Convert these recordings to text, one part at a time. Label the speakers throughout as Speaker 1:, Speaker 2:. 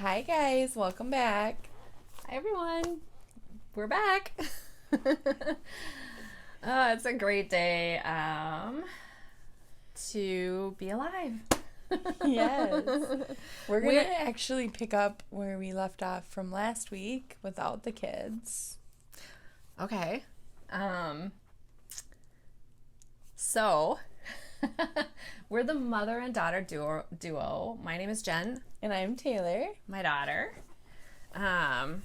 Speaker 1: Hi guys, welcome back.
Speaker 2: Hi everyone, we're back. It's a great day to be alive.
Speaker 1: Yes. We're
Speaker 2: we
Speaker 1: gonna actually pick up where we left off from last week without the kids.
Speaker 2: Okay. Um, so we're the mother and daughter duo. My name is Jen,
Speaker 1: And I'm Taylor.
Speaker 2: my daughter. Um,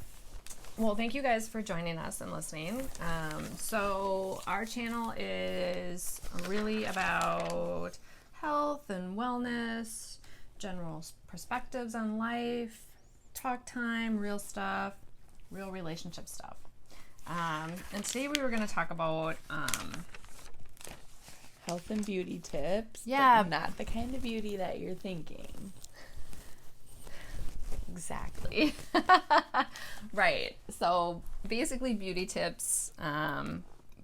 Speaker 2: well, thank you guys for joining us and listening. So our channel is really about health and wellness, general perspectives on life, talk time, real stuff, real relationship stuff. And today we were going to talk about
Speaker 1: Health and beauty tips.
Speaker 2: Yeah.
Speaker 1: But not the kind of beauty that you're thinking.
Speaker 2: exactly. Right. So basically beauty tips,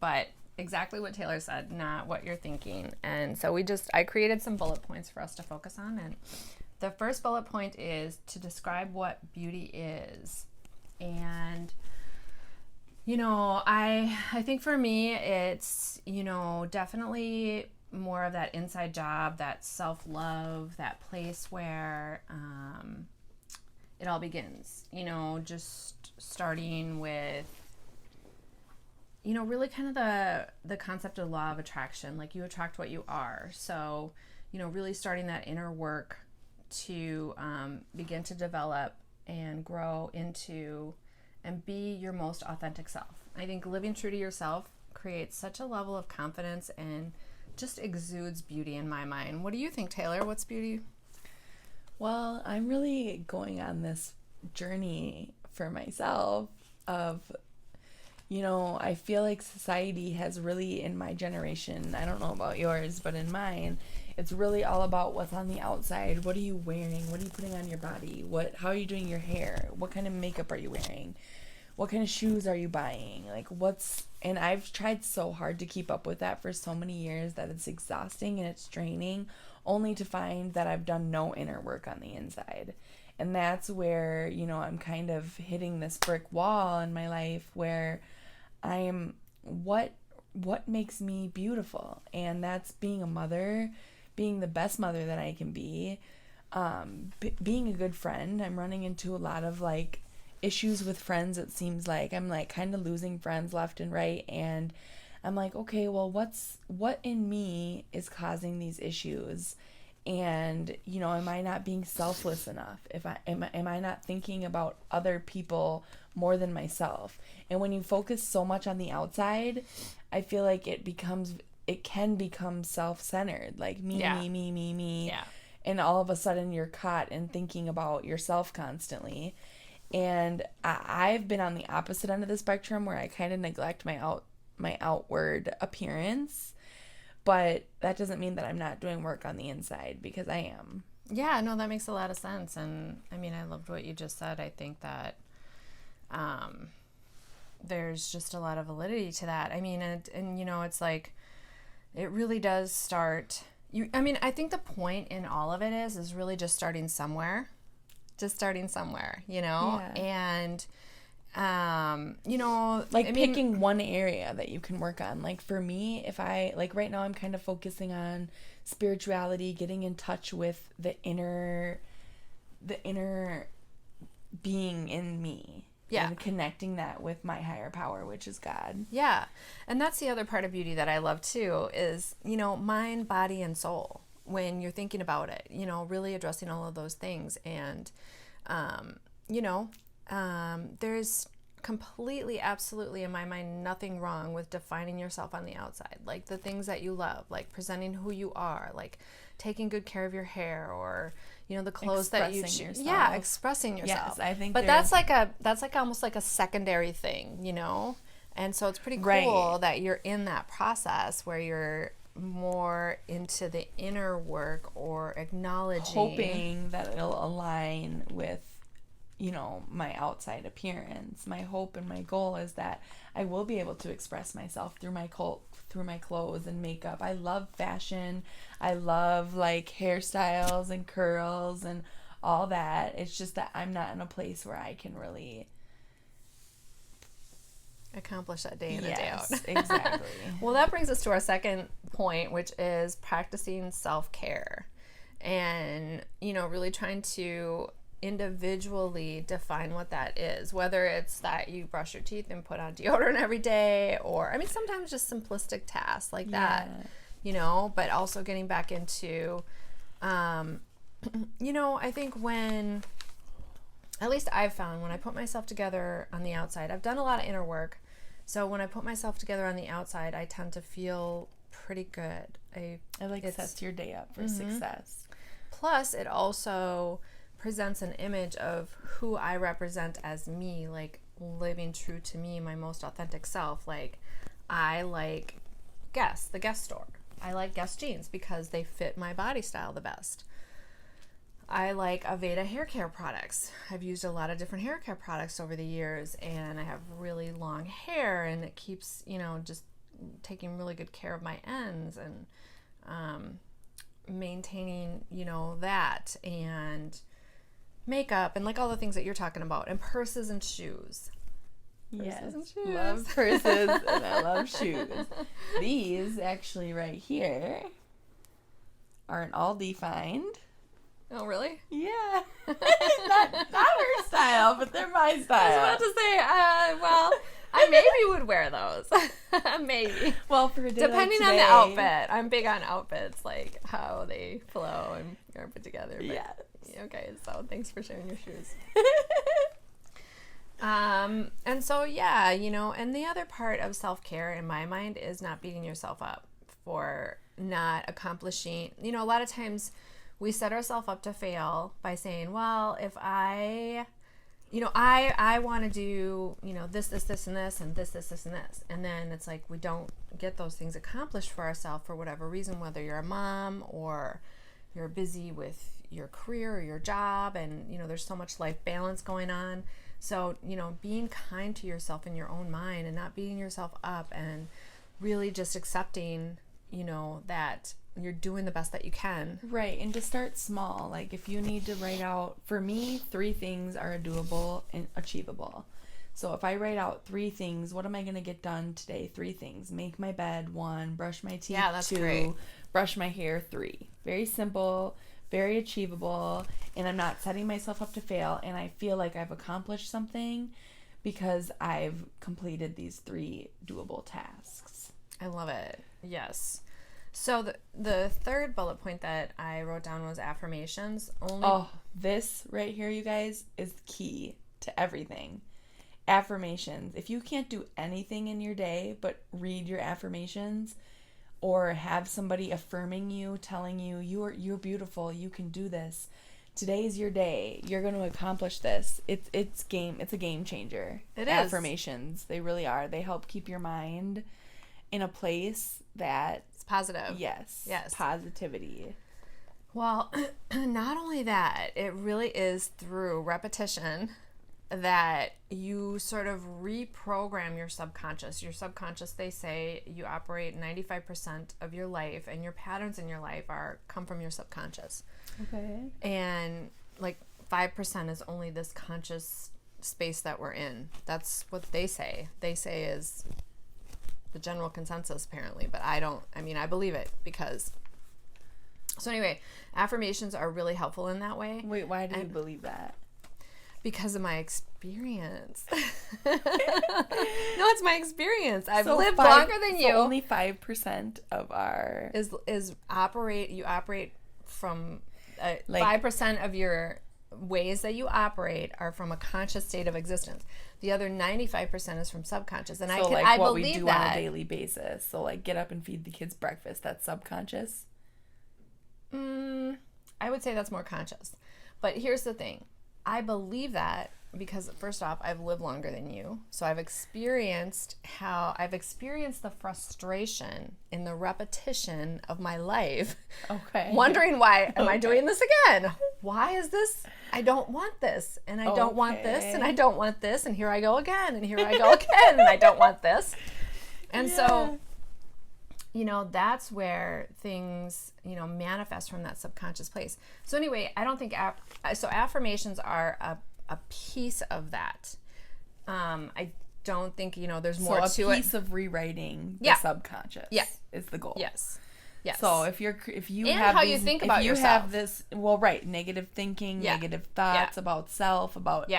Speaker 2: but exactly what Taylor said, not what you're thinking. And so I created some bullet points for us to focus on. And the first bullet point is to describe what beauty is. And I think for me, it's, definitely more of that inside job, that self-love, that place where it all begins, just starting with, really kind of the concept of law of attraction, like you attract what you are. So, really starting that inner work to begin to develop and grow into and be your most authentic self. I think living true to yourself creates such a level of confidence and just exudes beauty in my mind. What do you think, Taylor? What's beauty?
Speaker 1: Well, I'm really going on this journey for myself of, I feel like society has really, in my generation, I don't know about yours, but in mine, it's really all about what's on the outside. What are you wearing? What are you putting on your body? How are you doing your hair? What kind of makeup are you wearing? What kind of shoes are you buying? And I've tried so hard to keep up with that for so many years that it's exhausting and it's draining, only to find that I've done no inner work on the inside. And that's where, I'm kind of hitting this brick wall in my life where what makes me beautiful? And that's being a mother, being the best mother that I can be, being a good friend. I'm running into a lot of issues with friends. It seems like I'm kind of losing friends left and right, and I'm like, okay, well, what in me is causing these issues? And am I not being selfless enough? If I am I not thinking about other people more than myself? And when you focus so much on the outside, I feel like it can become self-centered, like me,
Speaker 2: Yeah.
Speaker 1: me.
Speaker 2: Yeah.
Speaker 1: And all of a sudden you're caught in thinking about yourself constantly. And I've been on the opposite end of the spectrum where I kind of neglect my outward appearance, but that doesn't mean that I'm not doing work on the inside, because I am.
Speaker 2: Yeah, no, that makes a lot of sense. And I mean, I loved what you just said. I think that there's just a lot of validity to that. I mean, and it's like, it really does start. I think the point in all of it is really just starting somewhere.
Speaker 1: Yeah.
Speaker 2: And,
Speaker 1: picking one area that you can work on. Like for me, if I, right now I'm kind of focusing on spirituality, getting in touch with the inner being in me.
Speaker 2: Yeah.
Speaker 1: And connecting that with my higher power, which is God.
Speaker 2: Yeah. And that's the other part of beauty that I love too is, mind, body, and soul. When you're thinking about it, really addressing all of those things. And, there's completely, absolutely, in my mind, nothing wrong with defining yourself on the outside. Like the things that you love, like presenting who you are, like taking good care of your hair, or, the clothes that you choose. Yeah, expressing yourself.
Speaker 1: Yes, I think.
Speaker 2: But that's almost like a secondary thing, And so it's pretty cool
Speaker 1: Right.
Speaker 2: that you're in that process where you're more into the inner work or acknowledging,
Speaker 1: hoping that it'll align with my outside appearance. My hope and my goal is that I will be able to express myself through my clothes and makeup. I love fashion. I love hairstyles and curls and all that. It's just that I'm not in a place where I can really
Speaker 2: accomplish that day in and day out.
Speaker 1: Exactly.
Speaker 2: Well, that brings us to our second point, which is practicing self-care. And, really trying to individually define what that is, whether it's that you brush your teeth and put on deodorant every day, or sometimes just simplistic tasks like that, but also getting back into, I think when, at least I've found when I put myself together on the outside, I've done a lot of inner work. So when I put myself together on the outside, I tend to feel pretty good. It
Speaker 1: sets your day up for success.
Speaker 2: Plus, it also presents an image of who I represent as me, like living true to me, my most authentic self. Like, I like Guess, the Guess store. I like Guess jeans because they fit my body style the best. I like Aveda hair care products. I've used a lot of different hair care products over the years, and I have really long hair, and it keeps, just taking really good care of my ends and maintaining, that, and makeup, and like all the things that you're talking about, and purses and shoes.
Speaker 1: Yes, love purses and I love shoes. These actually right here are an Aldi find.
Speaker 2: Oh, really?
Speaker 1: Yeah. not her style, but they're my style.
Speaker 2: I was about to say, I maybe would wear those. Maybe.
Speaker 1: Well, for a day
Speaker 2: depending
Speaker 1: like today,
Speaker 2: on the outfit. I'm big on outfits, like how they flow and are put together. But,
Speaker 1: yes.
Speaker 2: Okay, so thanks for sharing your shoes. And so, and the other part of self-care in my mind is not beating yourself up for not accomplishing, a lot of times we set ourselves up to fail by saying, well, if I want to do, this, and this, and this, and this. And then it's like we don't get those things accomplished for ourselves for whatever reason, whether you're a mom or you're busy with your career or your job, and, there's so much life balance going on. So, being kind to yourself in your own mind and not beating yourself up, and really just accepting, that you're doing the best that you can.
Speaker 1: Right, and to start small. Like, if you need to write out, for me, 3 things are doable and achievable. So if I write out 3 things, what am I going to get done today? 3 things. Make my bed, 1. Brush my teeth, 2.
Speaker 2: Great.
Speaker 1: Brush my hair, 3. Very simple, very achievable, and I'm not setting myself up to fail, and I feel like I've accomplished something because I've completed these 3 doable tasks.
Speaker 2: I love it. Yes. So the third bullet point that I wrote down was affirmations.
Speaker 1: This right here, you guys, is key to everything. Affirmations. If you can't do anything in your day but read your affirmations, or have somebody affirming you, telling you you're beautiful, you can do this, today's your day, you're going to accomplish this. It's a game changer.
Speaker 2: It is.
Speaker 1: Affirmations, they really are. They help keep your mind in a place that
Speaker 2: it's positive.
Speaker 1: Yes. Positivity.
Speaker 2: Well, not only that, it really is through repetition that you sort of reprogram your subconscious. Your subconscious, they say, you operate 95% of your life, and your patterns in your life come from your subconscious.
Speaker 1: Okay.
Speaker 2: And like 5% is only this conscious space that we're in. That's what they say. They say is the general consensus, apparently, but I believe it because. So anyway, affirmations are really helpful in that way.
Speaker 1: Wait, why do you believe that?
Speaker 2: Because of my experience. No, it's my experience. I've lived longer than you.
Speaker 1: So only 5% of our
Speaker 2: is operate. You operate from 5% of your ways that you operate are from a conscious state of existence. The other 95% is from subconscious, and
Speaker 1: so
Speaker 2: I
Speaker 1: what
Speaker 2: believe
Speaker 1: we do
Speaker 2: that
Speaker 1: on a daily basis. So like get up and feed the kids breakfast. That's subconscious.
Speaker 2: I would say that's more conscious. But here's the thing. I believe that because, first off, I've lived longer than you. So I've experienced the frustration in the repetition of my life.
Speaker 1: Okay.
Speaker 2: Wondering why am I doing this again? Why is this? I don't want this. And I don't want this. And I don't want this. And here I go again. And here I go again. And I don't want this. And so that's where things, manifest from that subconscious place. So anyway, I don't think, so affirmations are a piece of that. I don't think, there's more to it.
Speaker 1: So a piece of rewriting the subconscious is the goal.
Speaker 2: Yes. Yes.
Speaker 1: So if you
Speaker 2: and
Speaker 1: have
Speaker 2: how
Speaker 1: these,
Speaker 2: you think
Speaker 1: if
Speaker 2: about
Speaker 1: you
Speaker 2: yourself.
Speaker 1: have this, negative thinking, negative thoughts about self, about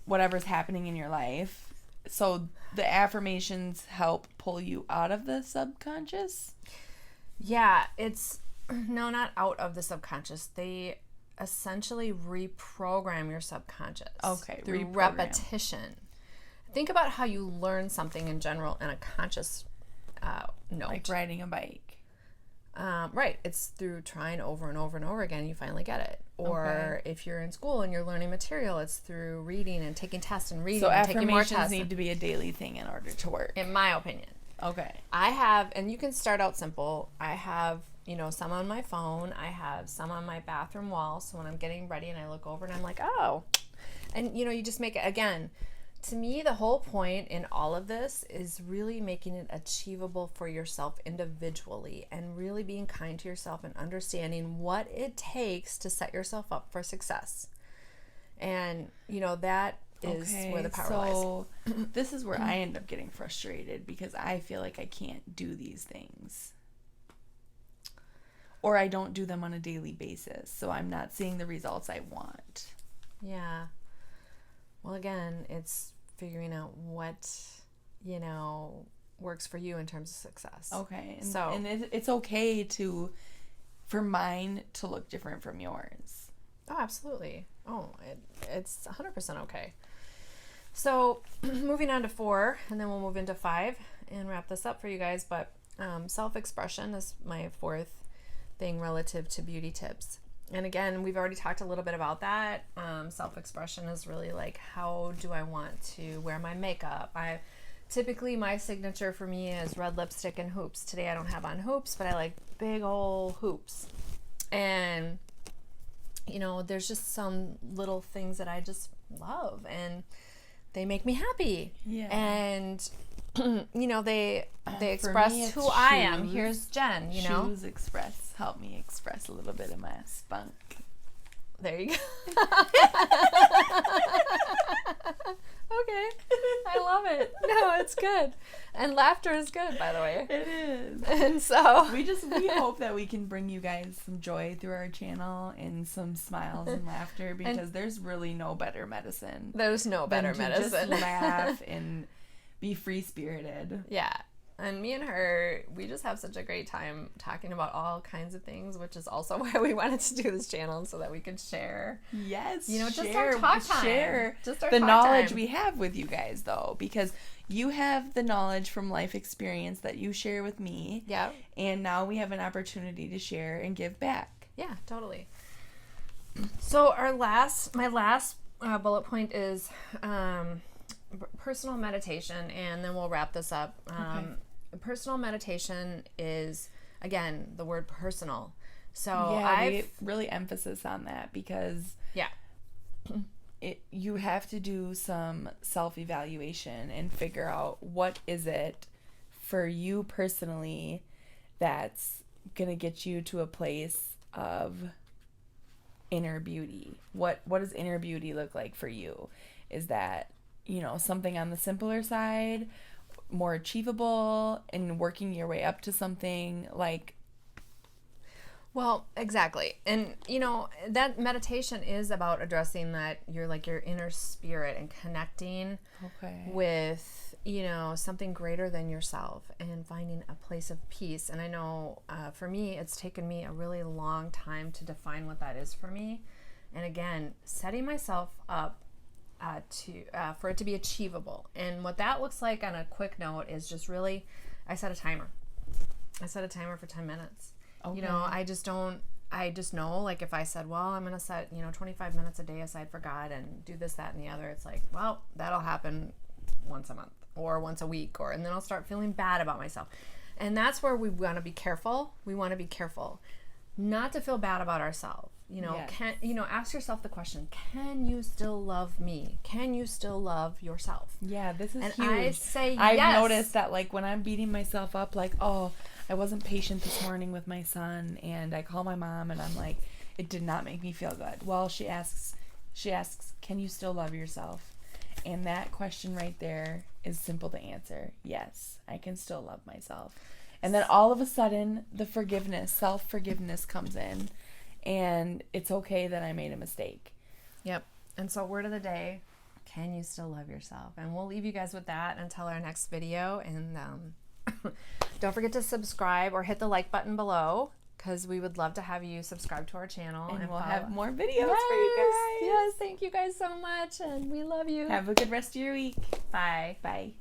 Speaker 1: whatever's happening in your life. So the affirmations help pull you out of the subconscious?
Speaker 2: Yeah, no, not out of the subconscious. They essentially reprogram your subconscious.
Speaker 1: Okay,
Speaker 2: through repetition. Think about how you learn something in general in a conscious note.
Speaker 1: Like riding a bike.
Speaker 2: Right. It's through trying over and over and over again, you finally get it. Or if you're in school and you're learning material, it's through reading and taking tests and reading and taking more tests.
Speaker 1: So affirmations need to be a daily thing in order to work.
Speaker 2: In my opinion.
Speaker 1: Okay.
Speaker 2: I have, and you can start out simple. I have, some on my phone. I have some on my bathroom wall. So when I'm getting ready and I look over and I'm like, oh. And, you just make it, again, to me, the whole point in all of this is really making it achievable for yourself individually and really being kind to yourself and understanding what it takes to set yourself up for success. And, that is where the power lies.
Speaker 1: So this is where I end up getting frustrated because I feel like I can't do these things. Or I don't do them on a daily basis. So I'm not seeing the results I want.
Speaker 2: Yeah. Well, again, it's figuring out what, works for you in terms of success.
Speaker 1: Okay. And it's okay for mine to look different from yours.
Speaker 2: Oh, absolutely. Oh, it's 100% okay. So moving on to 4, and then we'll move into 5 and wrap this up for you guys. But self-expression is my 4th thing relative to beauty tips. And again, we've already talked a little bit about that. Self-expression is really like, how do I want to wear my makeup? Typically, my signature for me is red lipstick and hoops. Today I don't have on hoops, but I like big old hoops. And, there's just some little things that I just love, and they make me happy. Yeah. And, they express who I am. Here's Jen,
Speaker 1: Shoes help me express a little bit of my spunk.
Speaker 2: There you go. Okay. I love it. No, it's good. And laughter is good, by the way.
Speaker 1: It is.
Speaker 2: And so
Speaker 1: we hope that we can bring you guys some joy through our channel and some smiles and laughter, because there's really no better medicine.
Speaker 2: There's no better medicine.
Speaker 1: Just laugh and be free-spirited.
Speaker 2: Yeah. And me and her, we just have such a great time talking about all kinds of things, which is also why we wanted to do this channel, so that we could share.
Speaker 1: Yes,
Speaker 2: just our talk time.
Speaker 1: Share the knowledge we have with you guys, though, because you have the knowledge from life experience that you share with me.
Speaker 2: Yeah.
Speaker 1: And now we have an opportunity to share and give back.
Speaker 2: Yeah, totally. So my last bullet point is personal meditation, and then we'll wrap this up. Okay. Personal meditation is, again, the word personal. So
Speaker 1: I really emphasis on that, because you have to do some self-evaluation and figure out what is it for you personally that's gonna get you to a place of inner beauty. What does inner beauty look like for you? Is that something on the simpler side, more achievable, and working your way up to something like...
Speaker 2: Well, exactly. And, that meditation is about addressing that your inner spirit and connecting with, something greater than yourself and finding a place of peace. And I know for me, it's taken me a really long time to define what that is for me. And again, setting myself up for it to be achievable. And what that looks like, on a quick note, is just really, I set a timer. I set a timer for 10 minutes. Okay. I just know, like, if I said, well, I'm going to set, 25 minutes a day aside for God and do this, that, and the other, it's like, well, that'll happen once a month or once a week, and then I'll start feeling bad about myself. And that's where we want to be careful. We want to be careful not to feel bad about ourselves. Ask yourself the question, can you still love me? Can you still love yourself?
Speaker 1: Yeah, this is
Speaker 2: and
Speaker 1: huge.
Speaker 2: I say
Speaker 1: I've
Speaker 2: yes.
Speaker 1: noticed that, like, when I'm beating myself up, like, oh, I wasn't patient this morning with my son, and I call my mom and I'm like, it did not make me feel good. Well, she asks, can you still love yourself? And that question right there is simple to answer. Yes, I can still love myself. And then all of a sudden, the forgiveness, self-forgiveness comes in, and it's okay that I made a mistake.
Speaker 2: Yep. And so word of the day, can you still love yourself? And we'll leave you guys with that until our next video. And don't forget to subscribe or hit the like button below, because we would love to have you subscribe to our channel.
Speaker 1: And we'll
Speaker 2: follow.
Speaker 1: have more videos for you guys.
Speaker 2: Yes, thank you guys so much, and we love you.
Speaker 1: Have a good rest of your week.
Speaker 2: Bye.
Speaker 1: Bye.